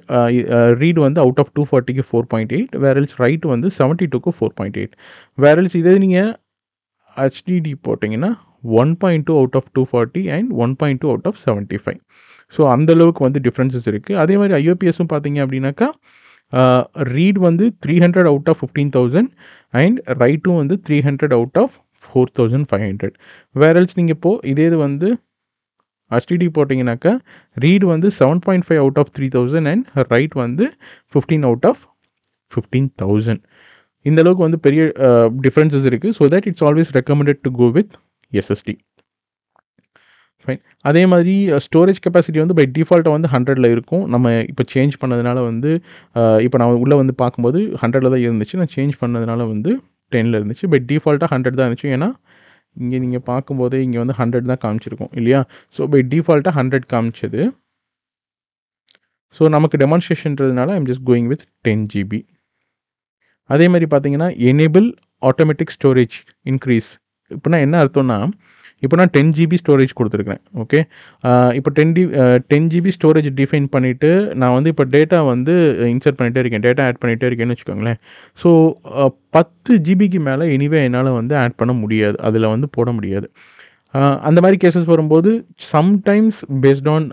ரீட் வந்து அவுட் ஆஃப் 240க்கு 4.8, வேரல்ஸ் ரைட் வந்து 72க்கு 4.8. வேரல்ஸ் இதே நீங்கள் ஹெச்டிடி போட்டிங்கன்னா 1.2 out of 240 and 1.2 out of 75. So அந்தளவுக்கு வந்து டிஃப்ரென்சஸ் இருக்குது. அதே மாதிரி ஐஓபிஎஸும் பார்த்தீங்க அப்படின்னாக்கா ரீட் வந்து 300 அவுட் ஆஃப் 15,000 அண்ட் ரைட்டும் வந்து 300 அவுட் ஆஃப் 4,500. வேறல்ஸ் நீங்கள் இப்போது இதே இது வந்து HDD போட்டிங்கனாக்கா ரீட் வந்து 7.5 அவுட் ஆஃப் 3,000 அண்ட் ரைட் வந்து 15 அவுட் ஆஃப் 15,000. இந்த அளவுக்கு வந்து பெரிய டிஃப்ரென்சஸ் இருக்குது. So that it's always recommended to go with SSD. Fine. அதே மாதிரி ஸ்டோரேஜ் கெப்பாசிட்டி வந்து பை டிஃபால்ட்டாக வந்து 100ல் இருக்கும். நம்ம இப்போ சேஞ்ச் பண்ணதுனால வந்து இப்போ நான் உள்ளே வந்து பார்க்கும்போது 100ல் தான் இருந்துச்சு. நான் சேஞ்ச் பண்ணதுனால வந்து 10ல் இருந்துச்சு. பை டிஃபால்ட்டாக 100 தான் இருந்துச்சு. ஏன்னா இங்கே நீங்கள் பார்க்கும்போதே இங்கே வந்து 100 தான் காமிச்சிருக்கும் இல்லையா? ஸோ பை டிஃபால்ட்டாக 100 காமிச்சது. ஸோ நமக்கு டெமான்ஸ்ட்ரேஷன்றதுனால I'm just going with 10 GB. அதே மாதிரி பார்த்தீங்கன்னா எனேபிள் ஆட்டோமேட்டிக் ஸ்டோரேஜ் இன்க்ரீஸ். இப்போனா என்ன அர்த்தம்னா, இப்போ நான் 10 GB ஸ்டோரேஜ் கொடுத்துருக்கேன். ஓகே, இப்போ 10 GB ஸ்டோரேஜ் டிஃபைன் பண்ணிவிட்டு நான் வந்து இப்போ டேட்டா வந்து இன்சர்ட் பண்ணிகிட்டே இருக்கேன், டேட்டா ஆட் பண்ணிகிட்டே இருக்கேன்னு வச்சுக்கோங்களேன். ஸோ 10 GBக்கு மேலே எனிவே என்னால் வந்து ஆட் பண்ண முடியாது, அதில் வந்து போட முடியாது. அந்த மாதிரி கேசஸ் வரும்போது sometimes based on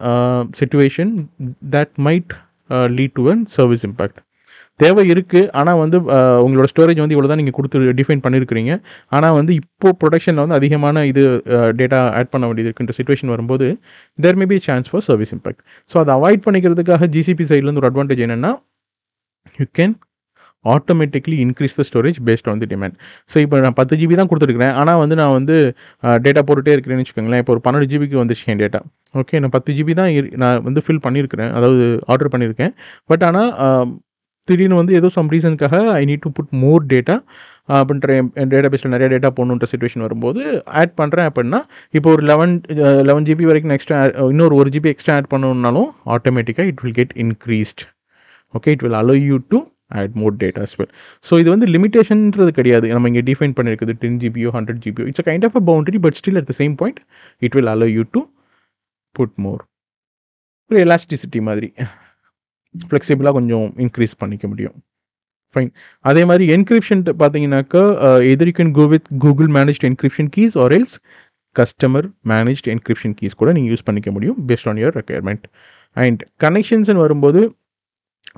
situation that might lead to an service impact. தேவை இருக்குது, ஆனால் வந்து உங்களோட ஸ்டோரேஜ் வந்து இவ்வளோ தான் நீங்கள் கொடுத்து டிஃபைன் பண்ணியிருக்கிறீங்க. ஆனால் வந்து இப்போது ப்ரொடக்ஷனில் வந்து அதிகமான இது டேட்டா ஆட் பண்ண வேண்டியது இருக்குன்ற சிச்சுவேஷன் வரும்போது there may be chance for service impact. So அதை அவாய்ட் பண்ணிக்கிறதுக்காக ஜிசிபி சைட்லேருந்து ஒரு அட்வான்டேஜ் என்னென்னா, you can automatically increase the storage based on the demand. So இப்போ நான் 10 GB தான் கொடுத்துருக்கிறேன், ஆனால் வந்து நான் வந்து டேட்டா போட்டுகிட்டே இருக்கிறேன்னு வச்சுக்கோங்களேன். இப்போ ஒரு 12 GBக்கு வந்துச்சு என் டேட்டா. ஓகே, நான் 10 GB தான் நான் வந்து ஃபில் பண்ணியிருக்கிறேன், அதாவது ஆர்டர் பண்ணியிருக்கேன். பட் ஆனால் திடீர்னு வந்து ஏதோ சம் ரீசனுக்காக I need to put more data அப்படின்ற என் டேட்டா பேஸில் நிறைய டேட்டா போடணுன்ற சிச்சுவேஷன் வரும்போது ஆட் பண்ணுறேன் அப்படின்னா, இப்போ ஒரு 11 GB வரைக்கும் எக்ஸ்ட்ரா இன்னொரு 1 GB எக்ஸ்ட்ரா ஆட் பண்ணணுன்னாலும் ஆட்டோமேட்டிக்காக it will get increased. Okay, it will allow you to add more data as well. So இது வந்து லிமிட்டேஷன்ன்றது கிடையாது, நம்ம இங்கே டிஃபைன் பண்ணியிருக்குது 10 GBயோ 100 GBயோ. It's a kind of a boundary, but still at the same point it will allow you to put more. ஒரு எலாஸ்டிசிட்டி மாதிரி ஃப்ளெக்சிபிளாக கொஞ்சம் இன்க்ரீஸ் பண்ணிக்க முடியும். ஃபைன். அதே மாதிரி என்கிரிப்ஷன் பார்த்தீங்கன்னாக்கா either you can go with Google managed encryption keys or else customer managed encryption keys கூட நீங்கள் யூஸ் பண்ணிக்க முடியும் based on your requirement. And கனெக்ஷன்ஸ்னு வரும்போது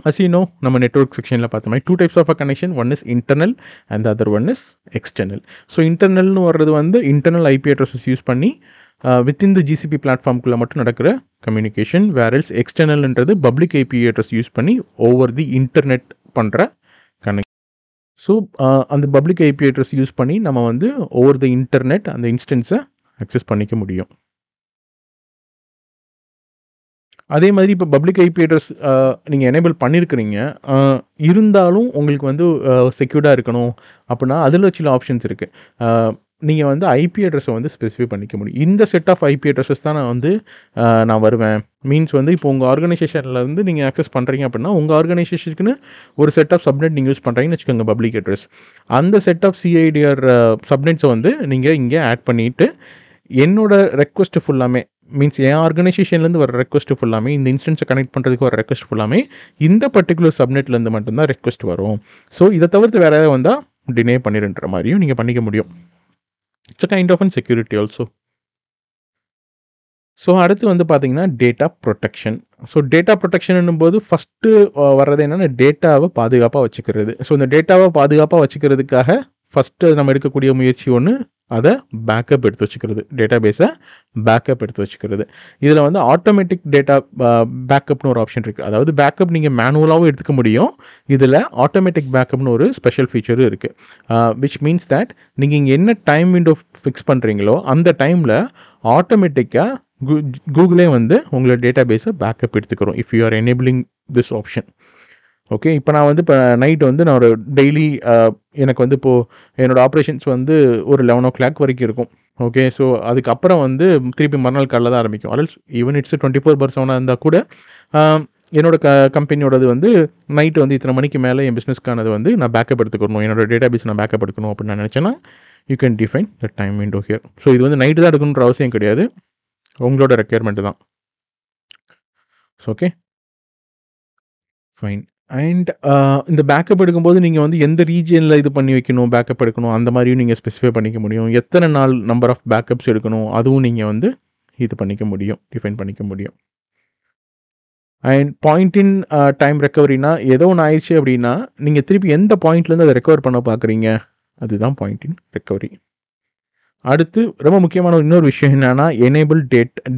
as you know, நம்ம நெட்வொர்க் செக்ஷனில் பார்த்த மாதிரி 2 types of a connection, one is internal and the other one is external. So இன்டர்னல்னு வர்றது வந்து இன்டர்னல் ஐபி அட்ரஸஸ் யூஸ் பண்ணி வித்தின் த ஜிசிபி பிளாட்ஃபார்ம்குள்ளே மட்டும் நடக்கிற கம்யூனிகேஷன். வேறல்ஸ் எக்ஸ்டர்னல்ன்றது பப்ளிக் ஐபி அட்ரஸ் யூஸ் பண்ணி ஓவர் தி இன்டர்நெட் பண்ணுற கனெக்ட். ஸோ அந்த பப்ளிக் ஐபி அட்ரஸ் யூஸ் பண்ணி நம்ம வந்து ஓவர் தி இன்டர்நெட் அந்த இன்ஸ்டன்ஸை அக்சஸ் பண்ணிக்க முடியும். அதே மாதிரி இப்போ பப்ளிக் ஐபி அட்ரஸ் நீங்கள் எனேபிள் பண்ணியிருக்கிறீங்க, இருந்தாலும் உங்களுக்கு வந்து செக்யூர்டாக இருக்கணும் அப்படின்னா அதில் சில ஆப்ஷன்ஸ் இருக்குது. நீங்கள் வந்து ஐபி அட்ரஸை வந்து ஸ்பெசிஃபை பண்ணிக்க முடியும். இந்த செட் ஆஃப் ஐபி அட்ரஸஸ் தான் நான் வருவேன். மீன்ஸ் வந்து இப்போ உங்கள் ஆர்கனைசேஷனில் இருந்து நீங்கள் ஆக்சஸ் பண்ணுறீங்க அப்படின்னா உங்கள் ஆர்கனைசேஷனுக்குன்னு ஒரு செட் ஆஃப் சப்நெட் நீங்கள் யூஸ் பண்ணுறீங்கன்னு வச்சுக்கோங்க பப்ளிக் அட்ரஸ். அந்த செட் ஆஃப் சிஐடிஆர் சப்நெட்ஸை வந்து நீங்கள் இங்கே ஆட் பண்ணிவிட்டு என்னோட ரெக்வஸ்ட்டு ஃபுல்லாமே, மீன்ஸ் என் ஆர்கனைசேஷன்லேருந்து வர ரெக்வஸ்ட்டு ஃபுல்லாமே, இந்த இன்ஸ்டன்ஸை கனெக்ட் பண்ணுறதுக்கு வர ரெக்வஸ்ட் ஃபுல்லாமே இந்த பர்டிகுலர் சப்நெட்லேருந்து மட்டும்தான் ரெக்வஸ்ட் வரும். ஸோ இதை தவிர்த்து வேறு ஏதாவது வந்தால் டினே பண்ணிடுன்ற மாதிரியும் நீங்கள் பண்ணிக்க முடியும். It's a kind of an security also. So அடுத்து வந்து பார்த்தீங்கன்னா data protection. So data protection போது ஃபஸ்ட்டு வர்றது என்னென்னா டேட்டாவை பாதுகாப்பாக வச்சுக்கிறது. ஸோ இந்த டேட்டாவை பாதுகாப்பாக வச்சுக்கிறதுக்காக ஃபஸ்ட்டு நம்ம எடுக்கக்கூடிய முயற்சி ஒன்று, அதை பேக்கப் எடுத்து வச்சுக்கிறது, டேட்டா பேஸை பேக்கப் எடுத்து வச்சுக்கிறது. இதில் வந்து ஆட்டோமேட்டிக் டேட்டா பேக்கப்னு ஒரு ஆப்ஷன் இருக்குது. அதாவது பேக்கப் நீங்கள் மேனுவலாகவும் எடுத்துக்க முடியும், இதில் ஆட்டோமேட்டிக் பேக்கப்னு ஒரு ஸ்பெஷல் ஃபீச்சரும் இருக்குது. விச் மீன்ஸ் தட் நீங்கள் இங்கே என்ன டைம் விண்டோ ஃபிக்ஸ் பண்ணுறீங்களோ அந்த டைமில் ஆட்டோமேட்டிக்காக கூகுளே வந்து உங்களோட டேட்டா பேஸை பேக்கப் எடுத்துக்கிறோம் if you are enabling this option. Okay, இப்போ நான் வந்து இப்போ நைட் வந்து நான் ஒரு டெய்லி எனக்கு வந்து இப்போது என்னோடய ஆப்ரேஷன்ஸ் வந்து ஒரு 11 o'clock வரைக்கும் இருக்கும். ஓகே, ஸோ அதுக்கப்புறம் வந்து திருப்பி மறுநாள் காலையில் தான் ஆரம்பிக்கும். ஆல்ஸ் ஈவன் இட்ஸ் 24/7 இருந்தால் கூட என்னோட கம்பெனியோடது வந்து நைட்டு வந்து இத்தனை மணிக்கு மேலே என் பிஸ்னஸ்க்கானது வந்து நான் பேக்கப் எடுத்துக்கணும், என்னோட டேட்டா பேஸ் நான் பேக்கப் எடுக்கணும் அப்படின்னு நான் நினச்சேன்னா you can define the time window here. So இது வந்து நைட்டு தான் எடுக்கணுன்ற அவசியம் கிடையாது, உங்களோட ரெக்யர்மெண்ட்டு தான். Okay fine. அண்ட் இந்த பேக்கப் எடுக்கும்போது நீங்கள் வந்து எந்த ரீஜியனில் இது பண்ணி வைக்கணும், பேக்கப் எடுக்கணும் அந்த மாதிரியும் நீங்கள் ஸ்பெசிஃபை பண்ணிக்க முடியும். எத்தனை நாள் நம்பர் ஆஃப் பேக்கப்ஸ் எடுக்கணும் அதுவும் நீங்கள் வந்து இது பண்ணிக்க முடியும், டிஃபைன் பண்ணிக்க முடியும். அண்ட் பாயிண்ட் இன் டைம் ரெக்கவரினா ஏதோ ஒன்று ஆயிடுச்சு அப்படின்னா நீங்கள் திருப்பி எந்த பாயிண்ட்லேருந்து அதை ரெக்கவர் பண்ண பார்க்குறீங்க, அதுதான் பாயிண்ட் இன் ரெக்கவரி. அடுத்து ரொம்ப முக்கியமான இன்னொரு விஷயம் என்னன்னா, enable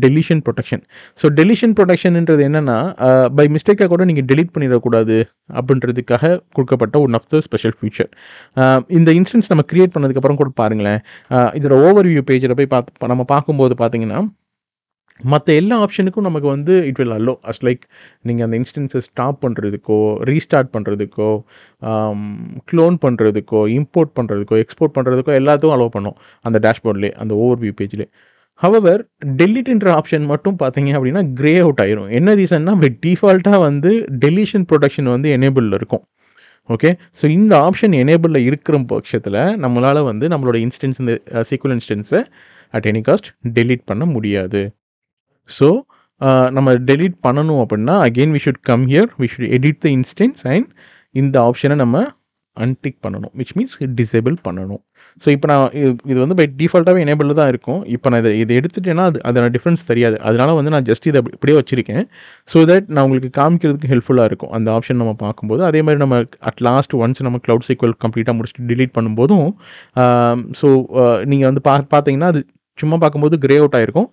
deletion protection. So deletion ப்ரொடெக்ஷன்ன்றது என்னன்னா, பை மிஸ்டேக்காக கூட நீங்கள் டெலீட் பண்ணிடக்கூடாது அப்படின்றதுக்காக கொடுக்கப்பட்ட one of the special feature. இந்த இன்ஸ்டன்ஸ் நம்ம கிரியேட் பண்ணதுக்கப்புறம் கூட பாருங்களேன், இதோட ஓவர்வியூ பேஜில் போய் நம்ம பார்க்கும்போது பார்த்தீங்கன்னா, மற்ற எல்லா ஆப்ஷனுக்கும் நமக்கு வந்து it will allow us like நீங்கள் அந்த இன்ஸ்டன்ஸை ஸ்டாப் பண்ணுறதுக்கோ, ரீஸ்டார்ட் பண்ணுறதுக்கோ, க்ளோன் பண்ணுறதுக்கோ, இம்போர்ட் பண்ணுறதுக்கோ, எக்ஸ்போர்ட் பண்ணுறதுக்கோ எல்லாத்துக்கும் அலோவ் பண்ணும் அந்த டேஷ்போர்ட்லேயே, அந்த ஓவர்வியூ பேஜ்லேயே. ஹவவர் டெலிட்ன்ற ஆப்ஷன் மட்டும் பார்த்தீங்க அப்படின்னா கிரே அவுட் ஆயிரும். என்ன ரீசன்னா, பை டிஃபால்ட்டாக வந்து டெலிஷன் ப்ரொடெக்ஷன் வந்து எனேபிளில் இருக்கும். ஓகே, ஸோ இந்த ஆப்ஷன் எனேபிளில் இருக்கிற பட்சத்தில் நம்மளால் வந்து நம்மளோட இன்ஸ்டன்ஸ், இந்த SQL இன்ஸ்டன்ஸை அட் எனி காஸ்ட் டெலீட் பண்ண முடியாது. ஸோ நம்ம டெலீட் பண்ணணும் அப்படின்னா again we should come here, we should edit the instance and இந்த ஆப்ஷனை நம்ம அன்டிக் பண்ணணும், விச் மீன்ஸ் டிசேபிள் பண்ணணும். ஸோ இப்போ நான் இது வந்து பை டிஃபால்ட்டாகவே எனேபிளில் தான் இருக்கும். இப்போ நான் இதை எடுத்துட்டேன்னா அதோட டிஃப்ரென்ஸ் தெரியாது. அதனால வந்து நான் ஜஸ்ட் இதை இப்படியே வச்சுருக்கேன். ஸோ தட் நான் உங்களுக்கு காமிக்கிறதுக்கு ஹெல்ப்ஃபுல்லாக இருக்கும் அந்த ஆப்ஷன் நம்ம பார்க்கும்போது. அதே மாதிரி நம்ம அட் லாஸ்ட் ஒன்ஸ் நம்ம க்ளவுட் SQL கம்ப்ளீட்டாக முடிச்சுட்டு டிலீட் பண்ணும்போதும் ஸோ நீங்கள் வந்து பார்த்தீங்கன்னா அது சும்மா பார்க்கும்போது கிரே அவுட் ஆயிருக்கும்.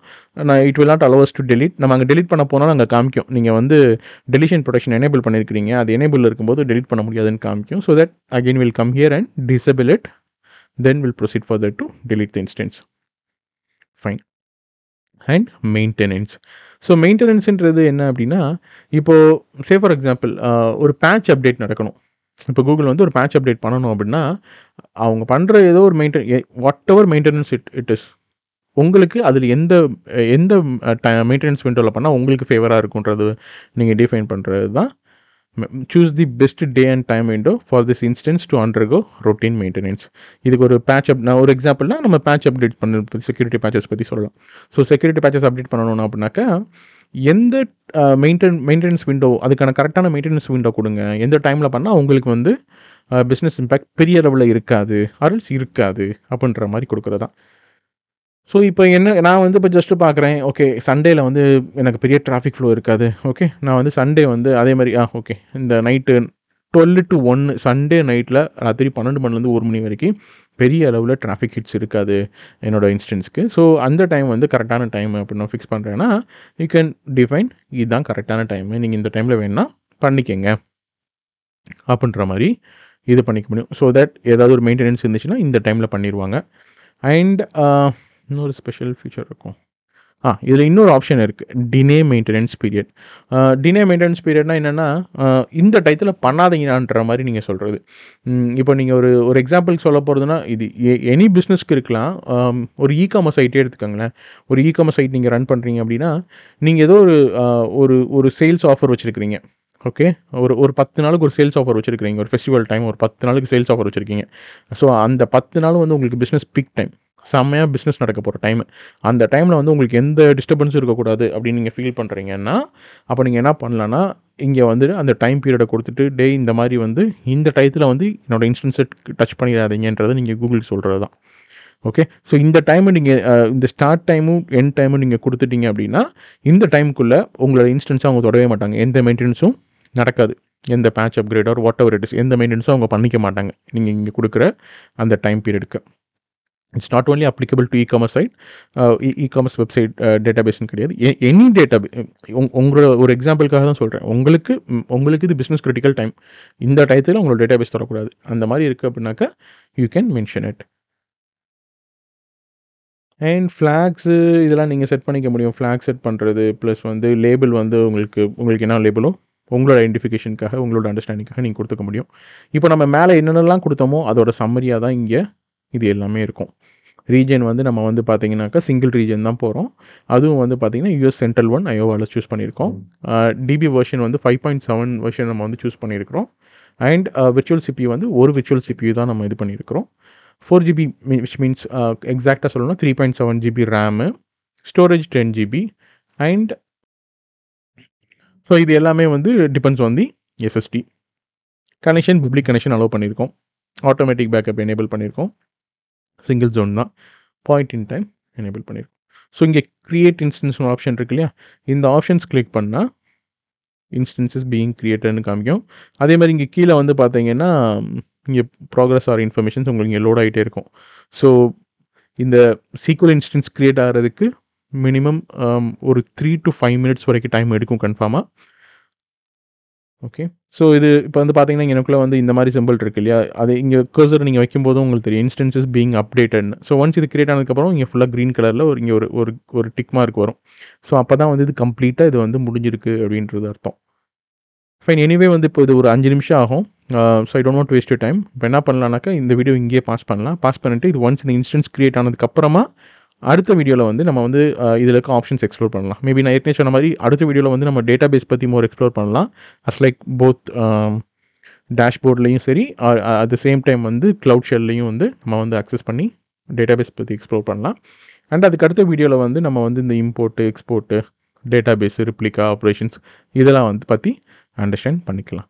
It will not allow us to delete. நம்ம அங்கே டெலீட் பண்ண போனால் அங்கே காமிக்கும், நீங்கள் வந்து டெலிஷன் ப்ரொடெக்ஷன் எனேபிள் பண்ணியிருக்கிறீங்க, அது எனேபிள் இருக்கும்போது டெலீட் பண்ண முடியாதுன்னு காமிக்கும். So that again will come here and disable it, then will proceed further to delete the instance. Fine. And maintenance. So மெயின்டெனன்ஸுன்றது என்ன அப்படின்னா, இப்போது சே ஃபார் எக்ஸாம்பிள் ஒரு பேட்ச் அப்டேட் நடக்கணும். இப்போ கூகுள் வந்து ஒரு பேட்ச் அப்டேட் பண்ணணும் அப்படின்னா அவங்க பண்ணுற ஏதோ ஒரு what ever maintenance it is, உங்களுக்கு அதில் எந்த எந்த மெயின்டெனன்ஸ் விண்டோவில் பண்ணால் உங்களுக்கு ஃபேவராக இருக்குன்றது நீங்கள் டிஃபைன் பண்ணுறது தான் choose the best day and time window for this instance to undergo routine maintenance. இதுக்கு ஒரு நான் ஒரு எக்ஸாம்பிள்னா நம்ம பேட்ச் அப்டேட் பண்ண செக்யூரிட்டி பேச்சஸ் பற்றி சொல்லலாம். ஸோ செக்யூரிட்டி பேச்சஸ் அப்டேட் பண்ணணும் அப்படின்னாக்கா எந்த மெயின்டெனன்ஸ் விண்டோ, அதுக்கான கரெக்டான மெயின்டெனன்ஸ் விண்டோ கொடுங்க, எந்த டைமில் பண்ணால் உங்களுக்கு வந்து பிஸ்னஸ் இம்பேக்ட் பெரிய லெவலில் இருக்காது, அரல்ஸ் இருக்காது அப்படின்ற மாதிரி கொடுக்குறது தான். ஸோ இப்போ நான் வந்து இப்போ ஜஸ்ட்டு பார்க்குறேன், ஓகே சண்டேல வந்து எனக்கு பெரிய டிராஃபிக் ஃப்ளோ இருக்காது. ஓகே, நான் வந்து சண்டே வந்து அதே மாதிரி ஓகே இந்த நைட்டு 12 to 1 சண்டே நைட்டில் ராத்திரி 12 மணிலேருந்து 1 மணி வரைக்கும் பெரிய அளவில் டிராஃபிக் ஹிட்ஸ் இருக்காது என்னோடய இன்ஸ்டன்ஸ்க்கு. ஸோ அந்த டைம் வந்து கரெக்டான டைம் அப்படின்னு நான் ஃபிக்ஸ் பண்ணுறேன்னா யூ கேன் டிஃபைன் இதுதான் கரெக்டான டைமு, நீங்கள் இந்த டைமில் வேணுன்னா பண்ணிக்கங்க அப்படின்ற மாதிரி இது பண்ணிக்க முடியும். ஸோ தட் ஏதாவது ஒரு மெயின்டெனன்ஸ் இருந்துச்சுன்னா இந்த டைமில் பண்ணிடுவாங்க. அண்ட் இன்னொரு ஸ்பெஷல் ஃபீச்சர் இருக்கும். இதில் இன்னொரு ஆப்ஷன் இருக்குது, delay maintenance period. Delay maintenance பீரியட்னா என்னென்னா, இந்த டயத்தில் பண்ணாதீங்கன்ற மாதிரி நீங்கள் சொல்கிறது. இப்போ நீங்கள் ஒரு எக்ஸாம்பிள் சொல்ல போகிறதுனா இது எனி பிஸ்னஸ்க்கு இருக்கலாம். ஒரு இ-காமர்ஸ் சைட்டே எடுத்துக்கோங்களேன். ஒரு இ-காமர்ஸ் சைட் நீங்கள் ரன் பண்ணுறீங்க அப்படின்னா, நீங்கள் ஏதோ ஒரு சேல்ஸ் ஆஃபர் வச்சுருக்கிறீங்க. ஓகே, ஒரு 10 நாளுக்கு ஒரு சேல்ஸ் ஆஃபர் வச்சுருக்கிறீங்க. ஒரு ஃபெஸ்டிவல் டைம் ஒரு 10 நாளுக்கு சேல்ஸ் ஆஃபர் வச்சுருக்கீங்க. ஸோ அந்த 10 நாள் வந்து உங்களுக்கு பிஸ்னஸ் பீக் டைம், செம்மையாக பிஸ்னஸ் நடக்க போகிற டைமு. அந்த டைமில் வந்து உங்களுக்கு எந்த டிஸ்டர்பன்ஸும் இருக்கக்கூடாது அப்படின்னு நீங்கள் ஃபீல் பண்ணுறீங்கன்னா, அப்போ நீங்கள் என்ன பண்ணலான்னா, இங்கே வந்துட்டு அந்த டைம் பீரியடை கொடுத்துட்டு இந்த மாதிரி வந்து இந்த டயத்தில் வந்து என்னோடய இன்ஸ்டன்ஸை டச் பண்ணிடாதீங்கன்றதை நீங்கள் கூகுளுக்கு சொல்கிறது தான். ஓகே, ஸோ இந்த டைமு நீங்கள் இந்த ஸ்டார்ட் டைமும் எண்ட் டைமும் நீங்கள் கொடுத்துட்டீங்க அப்படின்னா இந்த டைமுக்குள்ளே உங்களோட இன்ஸ்டன்ஸை அவங்க தொடவே மாட்டாங்க, எந்த மெயின்டெனன்ஸும் நடக்காது, எந்த patch upgrade or whatever it is, எந்த மெயின்டெனன்ஸும் அவங்க பண்ணிக்க மாட்டாங்க நீங்கள் இங்கே கொடுக்குற அந்த டைம் பீரியடுக்கு. It's not only applicable to e-commerce site, e-commerce website டேட்டாபேஸ்னு கிடையாது, எனி உங்களோட ஒரு எக்ஸாம்பிளுக்காக தான் சொல்கிறேன். உங்களுக்கு இது பிஸ்னஸ் கிரிட்டிக்கல் டைம், இந்த டயத்தில் உங்களோட டேட்டாபேஸ் தரக்கூடாது, அந்த மாதிரி இருக்குது அப்படின்னாக்கா you can mention it. And flags இதெல்லாம் நீங்கள் செட் பண்ணிக்க முடியும். ஃப்ளாக் செட் பண்ணுறது ப்ளஸ் வந்து லேபிள் வந்து உங்களுக்கு என்ன லேபிளோ உங்களோட ஐடென்டிஃபிகேஷனுக்காக, உங்களோட அண்டர்ஸ்டாண்டிங்காக நீங்கள் கொடுத்துக்க முடியும். இப்போ நம்ம மேலே என்னென்னலாம் கொடுத்தோமோ அதோட சம்மரியாக தான் இங்கே இது எல்லாமே இருக்கும். ரீஜன் வந்து நம்ம வந்து பார்த்தீங்கன்னாக்கா சிங்கிள் ரீஜன் தான் போகிறோம். அதுவும் வந்து பார்த்தீங்கன்னா US சென்ட்ரல் 1 ஐயோவாவில் சூஸ் பண்ணியிருக்கோம். டிபி வெர்ஷன் வந்து 5.7 வெர்ஷன் நம்ம வந்து சூஸ் பண்ணியிருக்கிறோம். அண்ட் விர்ச்சுவல் CPU வந்து ஒரு விர்ச்சுவல் CPU தான் நம்ம இது பண்ணியிருக்கிறோம். 4GB விச் மீன்ஸ் எக்ஸாக்டாக சொல்லணும்னா 3.7 GB RAM, storage 10 GB and so இது எல்லாமே வந்து depends on the SSD. Connection public connection allow பண்ணியிருக்கோம். ஆட்டோமேட்டிக் பேக்கப் எனேபிள் பண்ணியிருக்கோம். சிங்கிள் ஜோன் தான். பாயிண்ட் இன் டைம் எனேபிள் பண்ணியிருக்கோம். ஸோ இங்கே கிரியேட் இன்ஸ்டன்ஸ் ஆப்ஷன் இருக்கு இல்லையா, இந்த ஆப்ஷன்ஸ் கிளிக் பண்ணால் இன்ஸ்டன்சஸ் பீயிங் கிரியேட்டட்னு காமிக்கும். அதே மாதிரி இங்கே கீழே வந்து பார்த்தீங்கன்னா இங்கே ப்ராக்ரஸ் ஆர் இன்ஃபர்மேஷன்ஸ் உங்களுக்கு இங்கே லோட் ஆகிட்டே இருக்கும். ஸோ இந்த SQL இன்ஸ்டன்ஸ் கிரியேட் ஆகிறதுக்கு மினிமம் ஒரு 3 to 5 மினிட்ஸ் வரைக்கும் டைம் எடுக்கும் கன்ஃபார்மாக. ஓகே, ஸோ இது இப்போ வந்து பார்த்தீங்கன்னா எனக்குள்ளே வந்து இந்த மாதிரி சிம்பிள் இருக்குது இல்லையா, அது இங்கே கர்சர் நீங்கள் வைக்கும்போதும் உங்களுக்கு தெரியும் இன்ஸ்டன்சஸ் பீயிங் அப்டேட்டட்னு. ஸோ ஒன்ஸ் இது கிரியேட் ஆனதுக்கப்புறம் இங்கே ஃபுல்லாக க்ரீன் கலரில் இங்கே ஒரு டிக் மார்க் வரும். ஸோ அப்போ தான் வந்து இது கம்ப்ளீட்டாக இது வந்து முடிஞ்சிருக்கு அப்படின்றது அர்த்தம். ஃபைன், எனிவே வந்து இப்போ இது ஒரு 5 நிமிஷம் ஆகும். So I don't want to waste your time. இப்போ என்ன பண்ணலாம்னாக்கா இந்த வீடியோ இங்கேயே பாஸ் பண்ணலாம். பாஸ் பண்ணிவிட்டு இது ஒன்ஸ் இந்த இன்ஸ்டன்ஸ் கிரியேட் ஆனதுக்கப்புறமா அடுத்த வீடியோவில் வந்து நம்ம வந்து இதில் இருக்க ஆப்ஷன்ஸ் எக்ஸ்ப்ளோர் பண்ணலாம். மேபி நான் ஏற்கனவே சொன்ன மாதிரி அடுத்த வீடியோவில் வந்து நம்ம டேட்டா பேஸ் பற்றி மோர் எக்ஸ்ப்ளோர் பண்ணலாம். அஸ் லைக் போத் டேஷ்போர்ட்லேயும் சரி, அட் த சேம் டைம் வந்து க்ளவுட் ஷெல்லையும் வந்து நம்ம வந்து அக்சஸ் பண்ணி டேட்டா பேஸ் பற்றி எக்ஸ்ப்ளோர் பண்ணலாம். அண்ட் அதுக்கு அடுத்த வீடியோவில் வந்து நம்ம வந்து இந்த import, export, data base, replica operations இதெல்லாம் வந்து பற்றி அண்டர்ஸ்டாண்ட் பண்ணிக்கலாம்.